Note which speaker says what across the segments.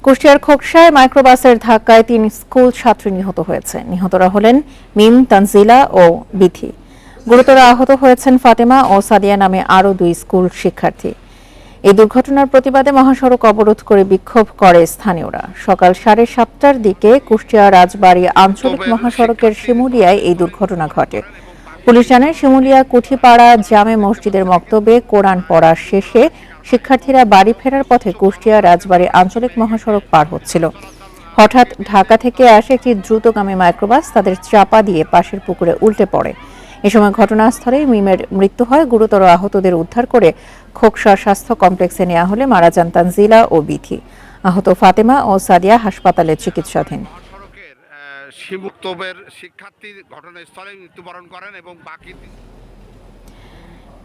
Speaker 1: কুষ্টিয়ার খোকসায় মাইক্রোবাসের ধাক্কায় ৩ স্কুল ছাত্রী নিহত হয়েছে। নিহতরা হলেন মিম, তানজিলা ও বিথি। গুরুতর আহত হয়েছেন ফাতেমা ও সাদিয়া নামে আরও ২ স্কুল শিক্ষার্থী। এই দুর্ঘটনার প্রতিবাদে মহাসড়ক অবরোধ করে বিক্ষোভ করে স্থানীয়রা। সকাল 7:30টার দিকে কুষ্টিয়া রাজবাড়ী আঞ্চলিক মহাসড়কের শিমুলিয়ায় এই দুর্ঘটনা ঘটে। পুলিশ জানায়, শিমুলিয়া কুঠিপাড়া জামে মসজিদের মক্তবে কোরআন পড়া শেষে শিক্ষার্থীরা বাড়ি ফেরার পথে কুষ্টিয়া রাজবাড়ী আঞ্চলিক মহাসড়ক পার হচ্ছিল। হঠাৎ ঢাকা থেকে আসে একটি দ্রুতগামী মাইক্রোবাস তাদের চাপা দিয়ে পাশের পুকুরে উল্টে পড়ে। এ সময় ঘটনাস্থলেই মিমের মৃত্যু হয়। গুরুতর আহতদের উদ্ধার করে খোকসা স্বাস্থ্য কমপ্লেক্সে নেওয়া হলে মারা যান তানজিলা ও বিথি। আহত ফাতেমা ও সাদিয়া হাসপাতালে চিকিৎসাধীন।
Speaker 2: শিক্ষার্থী ঘটনাস্থলে মৃত্যুবরণ করেন এবং বাকি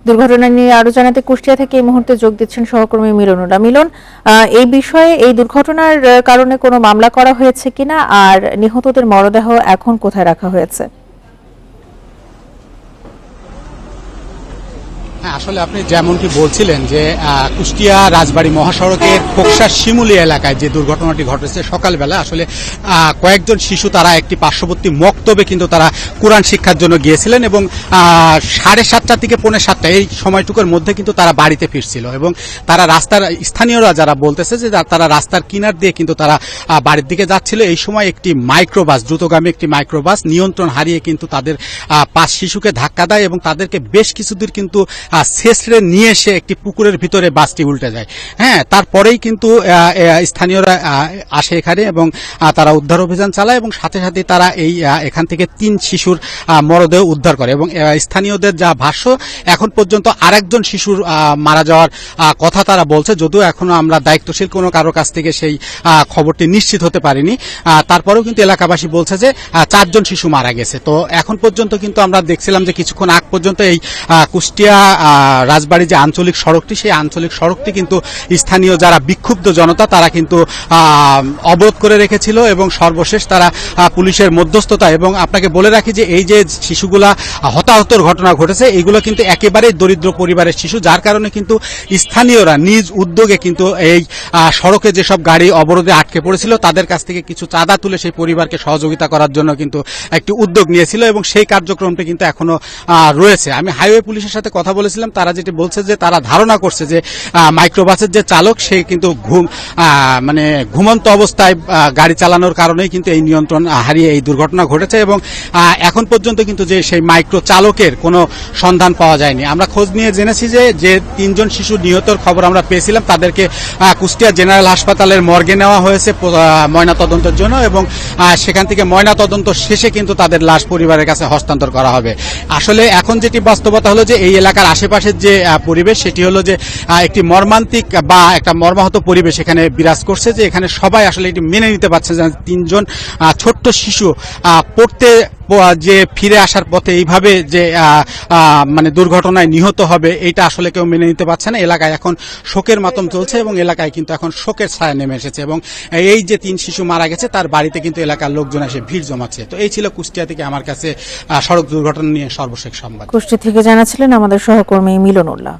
Speaker 1: দুর্ঘটনা নিয়ে আরো জানাতে কুষ্টিয়া থেকে এই মুহূর্তে যোগ দিচ্ছেন সহকর্মী মিলনুল্লাহ। মিলন, এই বিষয়ে এই দুর্ঘটনার কারণে কোনো মামলা করা হয়েছে কিনা, আর নিহতদের মরদেহ এখন কোথায় রাখা হয়েছে?
Speaker 3: হ্যাঁ, আসলে আপনি যেমনটি বলছিলেন যে কুষ্টিয়া রাজবাড়ী মহাসড়কের খোকসা শিমুলি এলাকায় যে দুর্ঘটনাটি ঘটেছে সকালবেলা, আসলে কয়েকজন শিশু তারা একটি পার্শ্ববর্তী মক্তবে কিন্তু তারা কোরআন শিক্ষার জন্য গিয়েছিলেন এবং 7:30 থেকে 7:45 এই সময়টুকুর মধ্যে কিন্তু তারা বাড়িতে ফিরছিল এবং তারা রাস্তার স্থানীয়রা যারা বলতেছে যে তারা রাস্তার কিনার দিয়ে কিন্তু তারা বাড়ির দিকে যাচ্ছিল। এই সময় একটি মাইক্রোবাস, দ্রুতগামী একটি মাইক্রোবাস নিয়ন্ত্রণ হারিয়ে কিন্তু তাদের 5 শিশুকে ধাক্কা দেয় এবং তাদেরকে বেশ কিছুদূর কিন্তু শেষরে নিয়ে এসে একটি পুকুরের ভিতরে বাসটি উল্টে যায়। হ্যাঁ, তারপরেই কিন্তু স্থানীয়রা আসে এখানে এবং তারা উদ্ধার অভিযান চালায় এবং সাথে সাথে তারা এখান থেকে 3 শিশুর মরদেহ উদ্ধার করে এবং স্থানীয়দের যা ভাষ্য, এখন পর্যন্ত আরেকজন শিশুর মারা যাওয়ার কথা তারা বলছে, যদিও এখনো আমরা দায়িত্বশীল কোনো কারো কাছ থেকে সেই খবরটি নিশ্চিত হতে পারিনি। তারপরেও কিন্তু এলাকাবাসী বলছে যে 4 জন শিশু মারা গেছে। তো এখন পর্যন্ত কিন্তু আমরা দেখছিলাম যে কিছুক্ষণ আগ পর্যন্ত এই কুষ্টিয়া রাজবাড়ী যে আঞ্চলিক সড়কটি, সেই আঞ্চলিক সড়কটি কিন্তু স্থানীয় যারা বিক্ষুব্ধ জনতা তারা কিন্তু অবরোধ করে রেখেছিল এবং সর্বশেষ তারা পুলিশের মধ্যস্থতা, এবং আপনাকে বলে রাখি যে এই যে শিশুগুলা হতাহতর ঘটনা ঘটেছে এইগুলো কিন্তু একেবারেই দরিদ্র পরিবারের শিশু, যার কারণে কিন্তু স্থানীয়রা নিজ উদ্যোগে কিন্তু এই সড়কে যেসব গাড়ি অবরোধে আটকে পড়েছিল তাদের কাছ থেকে কিছু চাঁদা তুলে সেই পরিবারকে সহযোগিতা করার জন্য কিন্তু একটি উদ্যোগ নিয়েছিল এবং সেই কার্যক্রমটি কিন্তু এখনো রয়েছে। আমি হাইওয়ে পুলিশের সাথে কথা বলেছিলাম, তারা যেটি বলছে যে তারা ধারণা করছে যে মাইক্রোবাসের যে চালক সে কিন্তু ঘুমন্ত অবস্থায় গাড়ি চালানোর কারণেই কিন্তু এই নিয়ন্ত্রণ হারিয়ে এই দুর্ঘটনা ঘটেছে এবং এখন পর্যন্ত কিন্তু যে সেই মাইক্রো চালকের কোনো সন্ধান পাওয়া যায়নি। আমরা খোঁজ নিয়ে জেনেছি যে 3 জন শিশু নিহতর খবর আমরা পেয়েছিলাম, তাদেরকে কুষ্টিয়া জেনারেল হাসপাতালের মর্গে নেওয়া হয়েছে ময়নাতদন্তের জন্য এবং সেখান থেকে ময়নাতদন্ত শেষে কিন্তু তাদের লাশ পরিবারের কাছে হস্তান্তর করা হবে। আসলে এখন যেটি বাস্তবতা হলো যে এই এলাকার আশেপাশের যে পরিবেশ সেটি হলো যে একটি মর্মান্তিক বা একটা মর্মাহত পরিবেশ এখানে বিরাজ করছে, যে এখানে সবাই আসলে এটি মেনে নিতে পারছে যে 3 জন ছোট্ট শিশু পড়তে যে ফিরে আসার পথে এইভাবে যে দুর্ঘটনায় নিহত হবে এটা আসলে কেউ মেনে নিতে পারছে না। এলাকায় এখন শোকের মাতম চলছে এবং এলাকায় কিন্তু এখন শোকের ছায়া নেমে এসেছে এবং এই যে 3 শিশু মারা গেছে তার বাড়িতে কিন্তু এলাকার লোকজন এসে ভিড় জমাচ্ছে। তো এই ছিল কুষ্টিয়া থেকে আমার কাছে সড়ক দুর্ঘটনা নিয়ে সর্বশেষ সংবাদ।
Speaker 1: কুষ্টিয়া থেকে জানাচ্ছিলেন আমাদের সহকর্মী মিলনুল্লাহ।